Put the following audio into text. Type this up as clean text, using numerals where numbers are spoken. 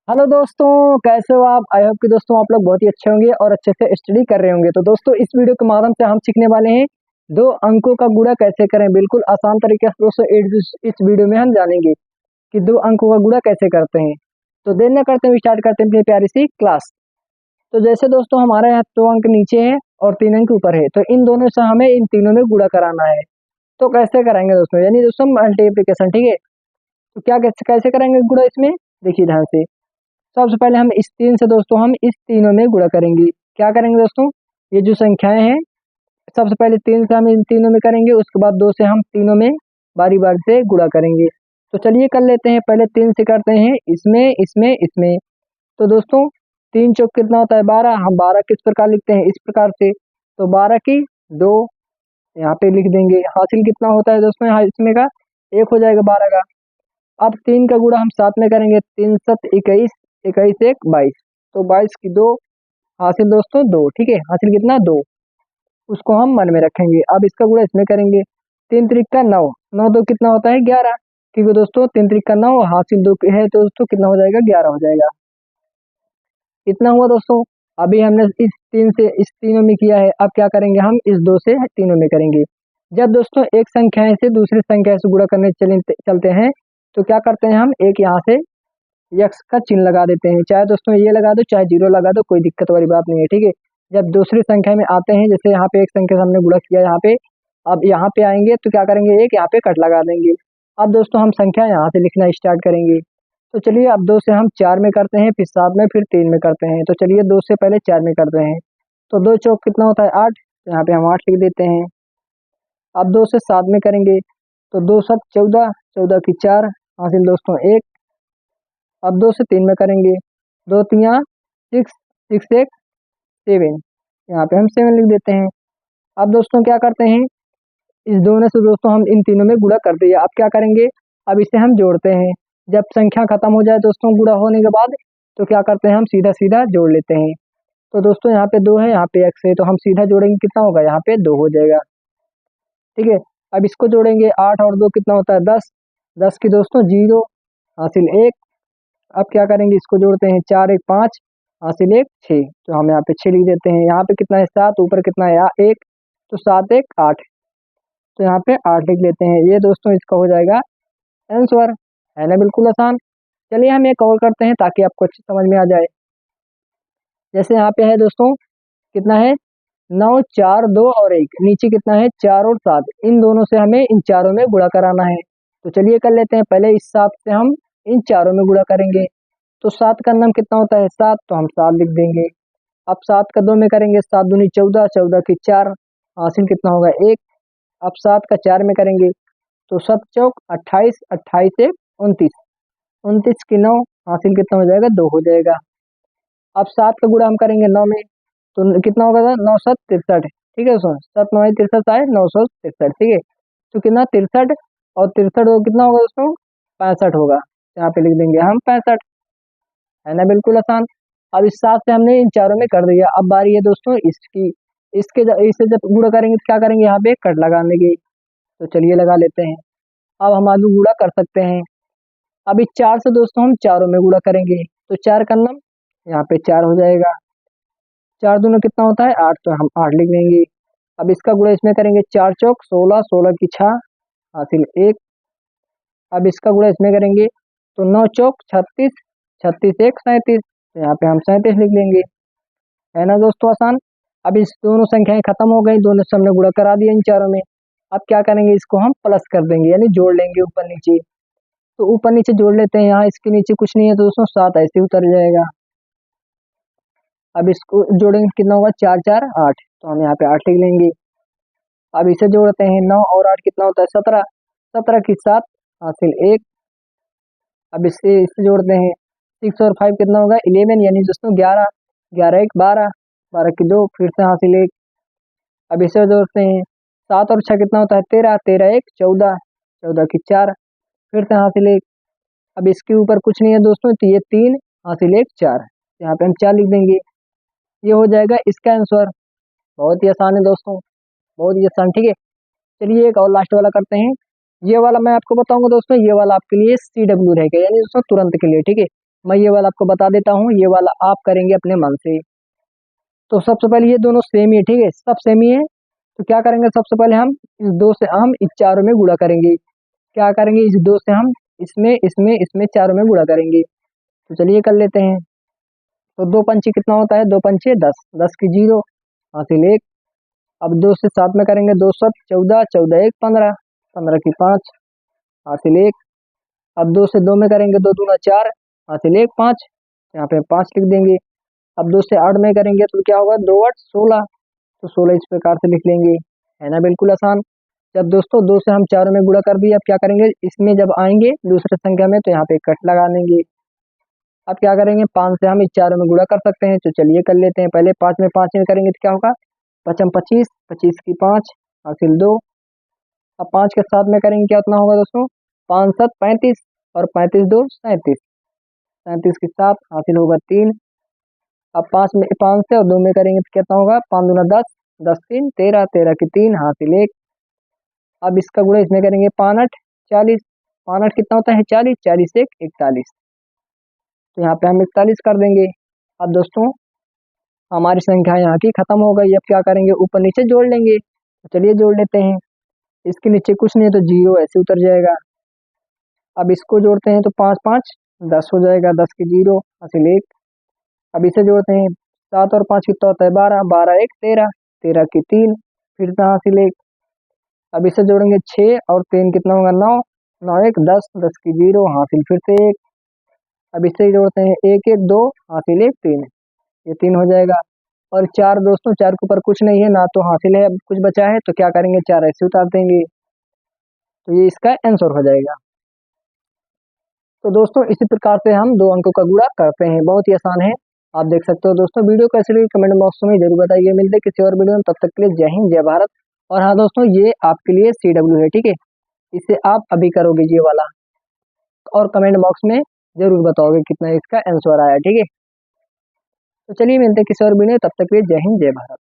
Hello दोस्तों, कैसे हो आप? आई होप कि दोस्तों आप लोग बहुत ही अच्छे होंगे और अच्छे से स्टडी कर रहे होंगे। तो दोस्तों इस वीडियो के माध्यम से हम सीखने वाले हैं दो अंकों का गुणा कैसे करें। बिल्कुल आसान तरीके से दोस्तों इस वीडियो में हम जानेंगे कि दो अंकों का गुणा कैसे करते हैं। तो देर न करते हुए स्टार्ट करते हैं अपनी प्यारी सी क्लास। तो जैसे दोस्तों हमारे यहाँ 2 अंक नीचे है और 3 अंक ऊपर है, तो इन दोनों से हमें इन तीनों में गुणा कराना है। तो कैसे करेंगे दोस्तों? यानी दोस्तों मल्टीप्लिकेशन, ठीक है। तो क्या कैसे कैसे करेंगे गुणा इसमें? देखिए ध्यान से। सबसे पहले हम इस 3 से दोस्तों हम इस तीनों में गुणा करेंगे। क्या करेंगे दोस्तों? ये जो संख्याएं हैं, सबसे पहले 3 से हम इन तीनों में करेंगे, उसके बाद 2 से हम तीनों में बारी बारी से गुणा करेंगे। तो चलिए कर लेते हैं। पहले 3 से करते हैं इसमें इसमें इसमें। तो दोस्तों 3 चौक कितना होता है? 12। हम 12 किस प्रकार लिखते हैं? इस प्रकार से। तो 12 की 2 यहाँ पे लिख देंगे। हासिल कितना होता है दोस्तों यहाँ इसमें का? 1 हो जाएगा 12 का। अब 3 का गुणा हम साथ में करेंगे। 3 7 21, 21 1 22। तो 22 की 2 हासिल दोस्तों 2, ठीक है। हासिल कितना? 2। उसको हम मन में रखेंगे। अब इसका गुणा इसमें करेंगे। 3 त्रिक का 9, 9 2 कितना होता है? 11। क्योंकि दोस्तों 3 त्रिक का 9 हासिल 2 है, तो दोस्तों कितना हो जाएगा? 11 हो जाएगा। इतना हुआ दोस्तों। अभी हमने इस 3 से इस तीनों में किया है, अब क्या करेंगे? हम इस 2 से तीनों में करेंगे। जब दोस्तों एक संख्या से दूसरी संख्या से गुणा करने चलते हैं, तो क्या करते हैं? हम एक यहाँ से यक्स का चिन्ह लगा देते हैं। चाहे दोस्तों ये लगा दो, चाहे जीरो लगा दो, कोई दिक्कत वाली बात नहीं है, ठीक है। जब दूसरी संख्या में आते हैं, जैसे यहाँ पे एक संख्या से हमने गुणा किया यहाँ पे, अब यहाँ पे आएंगे तो क्या करेंगे? एक यहाँ पे कट लगा देंगे। अब दोस्तों हम संख्या यहाँ से लिखना स्टार्ट करेंगे। तो चलिए अब 2 से हम 4 में करते हैं, फिर 7 में, फिर 3 में करते हैं। तो चलिए 2 से पहले 4 में करते हैं। तो 2 चौक कितना होता है? 8। तो यहाँ पे हम 8 लिख देते हैं। अब 2 से 7 में करेंगे, तो 2 7 14, 14 की 4 हासिल दोस्तों 1। अब 2 से 3 में करेंगे, 2 3 6, 6 1 7। यहाँ पे हम 7 लिख देते हैं। अब दोस्तों क्या करते हैं? इस दोनों से दोस्तों हम इन तीनों में गुणा कर दिए। अब क्या करेंगे? अब इसे हम जोड़ते हैं। जब संख्या खत्म हो जाए दोस्तों गुणा होने के बाद, तो क्या करते हैं? हम सीधा सीधा जोड़ लेते हैं। तो दोस्तों यहाँ पे 2 है, यहाँ पे x है, तो हम सीधा जोड़ेंगे, कितना होगा? यहाँ पे 2 हो जाएगा, ठीक है। अब इसको जोड़ेंगे, 8 और 2 कितना होता है? 10। 10 की दोस्तों 0 हासिल 1। अब क्या करेंगे? इसको जोड़ते हैं, 4 1 5 हासिल 1 6। तो हम यहाँ पे 6 लिख देते हैं। यहाँ पे कितना है? 7। ऊपर कितना है? 1। तो 7 1 8। तो यहाँ पे 8 लिख लेते हैं। ये दोस्तों इसका हो जाएगा आंसर, है ना? बिल्कुल आसान। चलिए हम ये कवर करते हैं ताकि आपको अच्छी समझ में आ जाए। जैसे यहाँ पे है दोस्तों, कितना है? 9 4 2 और 1। नीचे कितना है? 4 और 7। इन दोनों से हमें इन चारों में गुणा कराना है। तो चलिए कर लेते हैं। पहले इस 7 से हम इन चारों में गुणा करेंगे। तो 7 का नाम कितना होता है? 7। तो हम 7 लिख देंगे। अब 7 का 2 में करेंगे, 7 दूनी 14, 14 की 4 हासिल कितना होगा? 1। अब 7 का 4 में करेंगे, तो 7 चौक 28, 28 1 29, 29 की 9 हासिल कितना हो जाएगा? 2 हो जाएगा। अब 7 का गुणा हम करेंगे 9 में, तो कितना होगा? 9 7 63, ठीक है दोस्तों। 7 9 63 आए, 963, ठीक है। तो कितना? 63 और 63 कितना होगा दोस्तों? 65 होगा। यहाँ पे लिख देंगे हम 65, है ना? बिल्कुल आसान। अब इस 7 से हमने इन चारों में कर दिया। अब बारी है दोस्तों इसकी। इसे जब गुणा करेंगे तो क्या करेंगे? यहाँ पे कट लगाने की। तो चलिए लगा लेते हैं। अब हम आगे गुणा कर सकते हैं। अब इस 4 से दोस्तों हम चारों में गुणा करेंगे। तो 4 का नाम यहाँ पे 4 हो जाएगा। 4 दूना कितना होता है? 8। तो हम 8 लिख देंगे। अब इसका गुणा इसमें करेंगे, 4 चौक 16, 16 की 6 हासिल 1। अब इसका गुणा इसमें करेंगे, तो 9 चौक 36, 36 1 37। तो यहाँ पे हम 37 लिख लेंगे, है ना दोस्तों? आसान। अब इस दोनों संख्याएं खत्म हो गई, दोनों से हमने गुणा करा दिया इन चारों में। अब क्या करेंगे? इसको हम प्लस कर देंगे, यानी जोड़ लेंगे ऊपर नीचे। तो ऊपर नीचे जोड़ लेते हैं। यहाँ इसके नीचे कुछ नहीं है तो दोस्तों 7 ऐसे उतर जाएगा। अब इसको जोड़ेंगे, कितना होगा? 4 4 8। तो हम यहाँ पे 8 लिख लेंगे। अब इसे जोड़ते हैं, 9 और 8 कितना होता है? 17, 17 की 7 हासिल 1। अब इससे जोड़ते हैं, 6 और 5 कितना होगा? 11, यानी दोस्तों 11, 11 1 12, 12 की 2 फिर से हासिल 1। अब इसे जोड़ते हैं, 7 और 6 कितना होता है? 13, 13 1 14, 14 की 4 फिर से हासिल 1। अब इसके ऊपर कुछ नहीं है दोस्तों, तो ये 3 हासिल 1 4। यहाँ पे हम 4 लिख देंगे। ये हो जाएगा इसका आंसर। बहुत ही आसान है दोस्तों, बहुत ही आसान, ठीक है। चलिए एक और लास्ट वाला करते हैं। ये वाला मैं आपको बताऊंगा दोस्तों, ये वाला आपके लिए CW रहेगा, यानी दोस्तों तुरंत के लिए, ठीक है। मैं ये वाला आपको बता देता हूँ, ये वाला आप करेंगे अपने मन से। तो सबसे पहले ये दोनों सेम ही है, ठीक है, सब सेम ही है। तो क्या करेंगे, सबसे पहले हम इस दो से हम इस चारों में गुणा करेंगे। क्या करेंगे, इस दो से हम इसमें इसमें इसमें चारों में गुणा करेंगे। तो चलिए कर लेते हैं। तो दो पंचे कितना होता है, दो पंचे 10, 10 की 0 हासिल 1। अब 2 से 7 में करेंगे, 2 7 14, 14 1 15, 15 की 5 हासिल 1। अब 2 से 2 में करेंगे, 2 दूना 4 हासिल 1 5, यहाँ पे 5 लिख देंगे। अब 2 से 8 में करेंगे तो क्या होगा, 2 8 16, तो 16 इस प्रकार से लिख लेंगे, है ना, बिल्कुल आसान। जब दोस्तों 2 से हम चारों में गुणा कर दिए, अब क्या करेंगे, इसमें जब आएंगे दूसरे संख्या में तो यहाँ पे कट लगा देंगे। अब क्या करेंगे, 5 से हम इस चारों में गुणा कर सकते हैं, तो चलिए कर लेते हैं। पहले 5 में 5 में करेंगे तो क्या होगा, 5 25, 25 की 5 हासिल 2। अब 5 के 7 में करेंगे, क्या उतना होगा दोस्तों, 5 7 35 और 35 2 37, 37 की 7 हासिल होगा 3। अब 5 में 5 से और 2 में करेंगे तो कितना होगा, 5 दूना 10, 10 3 13, 13 की 3 हासिल 1। अब इसका गुणा इसमें करेंगे, 5 8 40, 5 8 कितना होता है 40, 40 1 41, तो यहाँ पे हम 41 कर देंगे। अब दोस्तों हमारी संख्या यहाँ की खत्म हो गई। अब क्या करेंगे, ऊपर नीचे जोड़ लेंगे, तो चलिए जोड़ लेते हैं। इसके नीचे कुछ नहीं है तो 0 ऐसे उतर जाएगा। अब इसको जोड़ते हैं तो 5 5 10 हो जाएगा, 10 की 0 हासिल 1। अब इसे जोड़ते हैं, 7 और 5 कितना होता है 12, 12 1 13, 13 की 3 फिर से हासिल 1। अब इसे जोड़ेंगे 6 और 3 कितना होगा 9, 9 1 10, 10 की 0 हासिल फिर से 1। अब इसे जोड़ते हैं 1 1 2 हासिल 1 3, ये 3 हो जाएगा। और 4 दोस्तों, 4 के ऊपर कुछ नहीं है ना, तो हासिल है, अब कुछ बचा है तो क्या करेंगे, 4 ऐसे उतार देंगे, तो ये इसका आंसर हो जाएगा। तो दोस्तों इसी प्रकार से हम दो अंकों का गुणा करते हैं, बहुत ही आसान है, आप देख सकते हो। दोस्तों वीडियो कैसी लगी कमेंट बॉक्स में जरूर बताइए। मिलते हैं किसी और वीडियो में, तब तक के लिए जय हिंद जय भारत। और हाँ दोस्तों, ये आपके लिए CW है, ठीक है, इसे आप अभी करोगे ये वाला, और कमेंट बॉक्स में जरूर बताओगे कितना इसका आंसर आया, ठीक है। तो चलिए मिलते हैं किसी और वीडियो में, तब तक के लिए जय हिंद जय भारत।